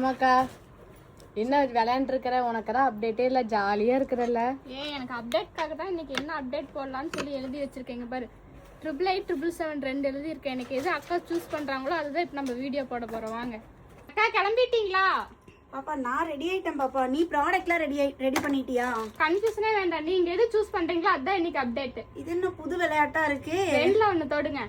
ஆமாக்கா என்ன விளையாண்டு இருக்கிற உனக்கெல்லாம் அப்டேட்டே இல்லை ஜாலியாக இருக்கிறல்ல. எனக்கு அப்டேட்காக தான் இன்னைக்கு என்ன அப்டேட் போடலான்னு சொல்லி எழுதி வச்சிருக்கேங்க பாரு. 888 எழுதி இருக்கேன். எனக்கு எது அக்கா சூஸ் பண்றாங்களோ அதுதான் இப்போ நம்ம வீடியோ போட போறோம். வாங்க அக்கா, கிளம்பிட்டீங்களா? பாப்பா நான் ரெடி ஆயிட்டேன் பாப்பா. நீ ப்ராடக்ட்லாம் ரெடி பண்ணிட்டியா? கன்ஃபியூஷனே வேண்டாம், நீங்க எது சூஸ் பண்றீங்களோ அதுதான் இன்னைக்கு அப்டேட். இது என்ன புது விளையாட்டா இருக்கு? ரெண்டுல ஒண்ணு தொடுங்க.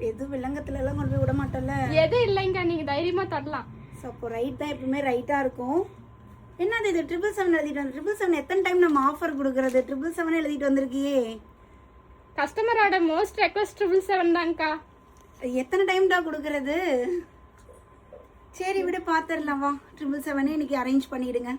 எது விலங்கத்துல எல்லாம் கொண்டு போய் விட மாட்டல. எது இல்லைங்க, நீங்க தைரியமா தொடலாம். அப்போ ரைட் தான் எப்பவுமே ரைட்டா இருக்கும். என்னது இது 777 எழுதிட்டு வந்து 777 எத்தனை டைம் நம்ம ஆஃபர் கொடுக்கறது? 777 எழுதிட்டு வந்திருக்கியே. கஸ்டமரோட மோஸ்ட் ரெக்வெஸ்ட் 777 தான்க்கா. எத்தனை டைம் தான் கொடுக்கறது? சரி விட பாத்துடலாம் வா. 777 இன்னைக்கு அரேஞ்ச் பண்ணிடுங்க.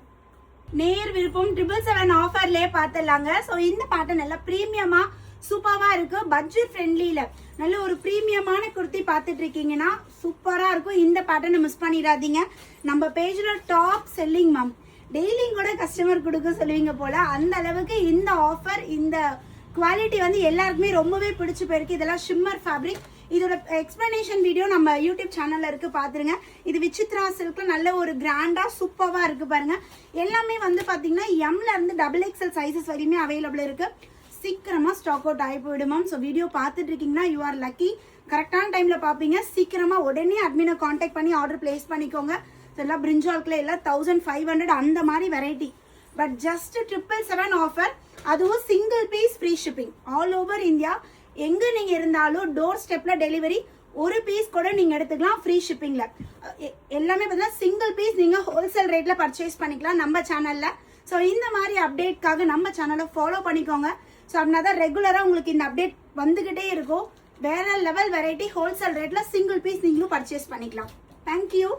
நேர் விருப்பம் 777 ஆஃபர்லயே பாத்துடலாங்க. ஸோ இந்த பேட்டர்ன் எல்லாம் ப்ரீமியமா சூப்பராக இருக்கு. பட்ஜெட் ஃப்ரெண்ட்லியில நல்ல ஒரு ப்ரீமியமான குர்த்தி பார்த்துட்டு இருக்கீங்கன்னா சூப்பராக இருக்கும். இந்த பேட்டர்னை மிஸ் பண்ணிடாதீங்க. நம்ம பேஜ்ல டாப் செல்லிங் மேம். டெய்லியும் கூட கஸ்டமர் கொடுக்க சொல்லுவீங்க போல. அந்த அளவுக்கு இந்த ஆஃபர், இந்த குவாலிட்டி வந்து எல்லாருக்குமே ரொம்பவே பிடிச்சு போயிருக்கு. இதெல்லாம் ஷிம்மர் ஃபேப்ரிக். இதோட எக்ஸ்பிளனேஷன் வீடியோ நம்ம யூடியூப் சேனல்ல இருக்கு, பாத்துருங்க. இது விசித்ரா சில்க்ல நல்ல ஒரு கிராண்டா சூப்பரா இருக்கு பாருங்க. எல்லாமே வந்து பாத்தீங்கன்னா எம்ல இருந்து XXL சைசஸ் வரையுமே அவைலபிள் இருக்கு. சீக்கிரமா ஸ்டாக் அவுட் ஆகி போயிடும் மேம். ஸோ வீடியோ பார்த்துட்டு இருக்கீங்கன்னா யூ ஆர் லக்கி. கரெக்டான டைம்ல பாப்பீங்க. சீக்கிரமா உடனே அட்மினை கான்டாக்ட் பண்ணி ஆர்டர் பிளேஸ் பண்ணிக்கோங்க. எல்லாம் பிரிஞ்சால்குள்ள எல்லாம் 1500 அந்த மாதிரி வெரைட்டி. பட் ஜஸ்ட் 777 ஆஃபர், அதுவும் single piece free shipping all over India. எங்க நீங்க இருந்தாலும் டோர் ஸ்டெப்ல டெலிவரி. ஒரு பீஸ் கூட நீங்க எடுத்துக்கலாம் ஃப்ரீ ஷிப்பிங்ல. எல்லாமே பார்த்தீங்கன்னா சிங்கிள் பீஸ் நீங்க ஹோல்சேல் ரேட்ல பர்ச்சேஸ் பண்ணிக்கலாம் நம்ம சேனல்ல. ஸோ இந்த மாதிரி அப்டேட்காக நம்ம சேனலை ஃபாலோ பண்ணிக்கோங்க. ஸோ அப்படின்னா தான் ரெகுலராக உங்களுக்கு இந்த அப்டேட் வந்துகிட்டே இருக்கும். வேற லெவல் வெரைட்டி ஹோல்சேல் ரேட்ல சிங்கிள் பீஸ் நீங்களும் பர்ச்சேஸ் பண்ணிக்கலாம். தேங்க்யூ.